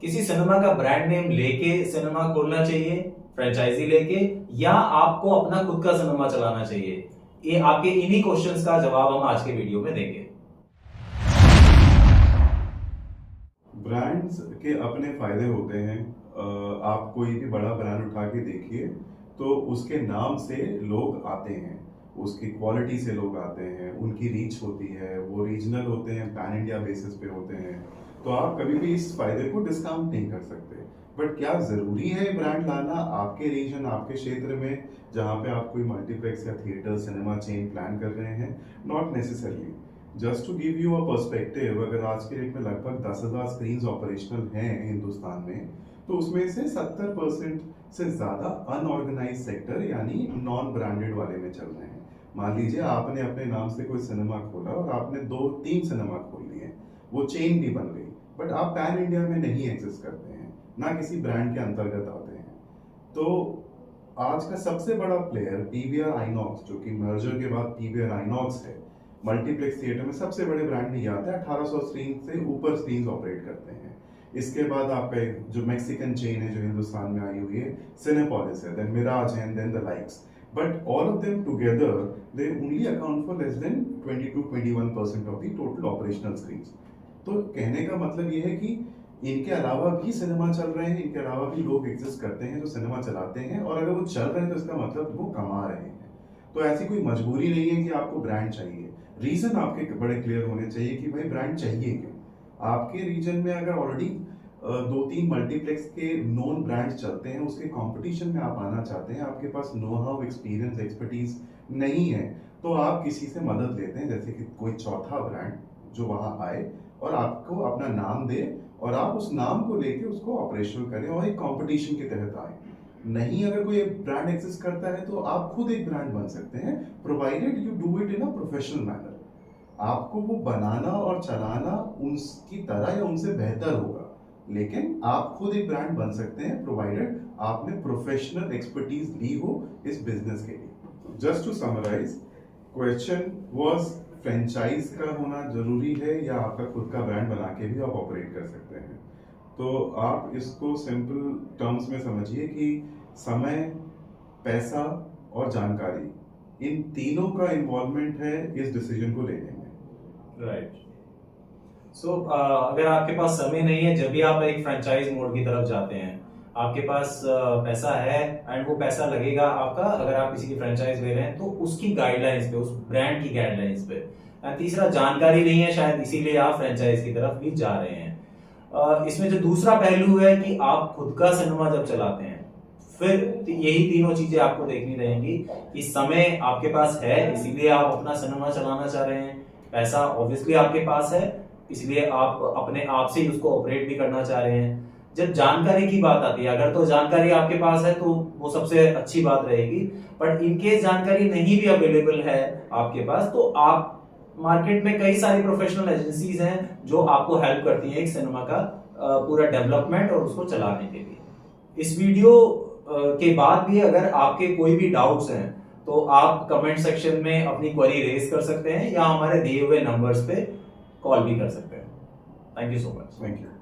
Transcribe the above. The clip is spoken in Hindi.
किसी सिनेमा का ब्रांड नेम लेके सिनेमा खोलना चाहिए, फ्रेंचाइजी लेके, या आपको अपना खुद का सिनेमा चलाना चाहिए? ये आपके इन्हीं क्वेश्चंस का जवाब हम आज के वीडियो में देंगे। ब्रांड्स के अपने फायदे होते हैं। आप कोई भी बड़ा ब्रांड उठा के देखिए तो उसके नाम से लोग आते हैं, उसकी क्वालिटी से लोग आते हैं, उनकी रीच होती है, वो रीजनल होते हैं, पैन इंडिया बेसिस पे होते हैं। तो आप कभी भी इस फायदे को डिस्काउंट नहीं कर सकते। बट क्या ज़रूरी है ब्रांड लाना आपके रीजन, आपके क्षेत्र में, जहाँ पे आप कोई मल्टीप्लेक्स या थिएटर सिनेमा चेन प्लान कर रहे हैं? Not necessarily. Just to give you a perspective, अगर आज के डेट में लगभग 10,000 स्क्रीन ऑपरेशनल हैं हिंदुस्तान में, तो उसमें से 70% से ज़्यादा अनऑर्गेनाइज सेक्टर यानी नॉन ब्रांडेड वाले में चल रहे हैं। मान लीजिए आपने अपने नाम से कोई सिनेमा खोला और आपने 2-3 सिनेमा खोल लिए, वो चेन भी बन गई, बट आप पैन इंडिया में नहीं एग्जिस्ट करते हैं, ना किसी ब्रांड के अंतर्गत आते हैं। तो आज का सबसे बड़ा प्लेयर पीवीआर आइनॉक्स, जो कि मर्जर के बाद पीवीआर आइनॉक्स है, मल्टीप्लेक्स थिएटर में सबसे बड़े ब्रांड में आता है। 1800 स्क्रीन से ऊपर स्क्रीन ऑपरेट करते हैं। इसके बाद आपका एक जो मैक्सिकन चेन है जो हिंदुस्तान में आई हुई है, सिनेपोलिस है, देन मिराज है, then the likes. But all of them together they only account for less than 20-21% of the total operational screens. तो कहने का मतलब ये है कि इनके अलावा भी सिनेमा चल रहे हैं, इनके अलावा भी लोग एग्जिस्ट करते हैं जो सिनेमा चलाते हैं, और अगर वो चल रहे हैं तो इसका मतलब वो कमा रहे हैं। तो ऐसी कोई मजबूरी नहीं है कि आपको ब्रांड चाहिए। रीजन आपके बड़े क्लियर होने चाहिए कि भाई ब्रांड चाहिए क्यों। आपके रीजन में अगर ऑलरेडी 2-3 मल्टीप्लेक्स के नोन ब्रांड चलते हैं, उसके कंपटीशन में आप आना चाहते हैं, आपके पास नो हाउ, एक्सपीरियंस, एक्सपर्टीज नहीं है, तो आप किसी से मदद लेते हैं, जैसे कि कोई चौथा ब्रांड जो वहां आए और आपको अपना नाम दे और आप उस नाम को लेके उसको ऑपरेशनल करें और एक कंपटीशन के तहत आए। नहीं, अगर कोई ब्रांड एग्जिस्ट करता है तो आप खुद एक ब्रांड बन सकते हैं, provided you do it in a professional manner. आपको वो बनाना और चलाना उनकी तरह या उनसे बेहतर होगा, लेकिन आप खुद एक ब्रांड बन सकते हैं प्रोवाइडेड आपने प्रोफेशनल एक्सपर्टीज ली हो इस बिजनेस के लिए। Just to summarise, question was franchise का होना जरूरी है या आपका खुद का ब्रांड बना के भी आप ऑपरेट कर सकते हैं? तो आप इसको सिंपल टर्म्स में समझिए कि समय, पैसा और जानकारी, इन तीनों का इन्वॉल्वमेंट है इस डिसीजन को लेने में। राइट। सो अगर आपके पास समय नहीं है, जब भी आप एक फ्रेंचाइज मोड की तरफ जाते हैं, आपके पास पैसा है एंड वो पैसा लगेगा आपका, अगर आप किसी की फ्रेंचाइज ले रहे हैं तो उसकी गाइडलाइंस पे, उस ब्रांड की गाइडलाइंस पे। एंड तीसरा, जानकारी नहीं है शायद, इसीलिए आप फ्रेंचाइज की तरफ भी जा रहे हैं। इसमें जो दूसरा पहलू है कि आप खुद का सिनेमा जब चलाते हैं, फिर यही तीनों चीजें आपको देखनी रहेंगी कि समय आपके पास है, इसीलिए आप अपना सिनेमा चलाना चाह रहे हैं, पैसा ऑब्वियसली आपके पास है, इसलिए आप अपने आप से ही उसको ऑपरेट भी करना चाह रहे हैं। जब जानकारी की बात आती है, अगर तो जानकारी आपके पास है तो वो सबसे अच्छी बात रहेगी, बट इनकेस जानकारी नहीं भी अवेलेबल है आपके पास, तो आप मार्केट में कई सारी प्रोफेशनल एजेंसीज हैं जो आपको हेल्प करती हैं एक सिनेमा का पूरा डेवलपमेंट और उसको चलाने के लिए। इस वीडियो के बाद भी अगर आपके कोई भी डाउट्स हैं तो आप कमेंट सेक्शन में अपनी क्वेरी रेज कर सकते हैं या हमारे दिए हुए नंबर्स पे कॉल भी कर सकते हैं। Thank you so much. Thank you.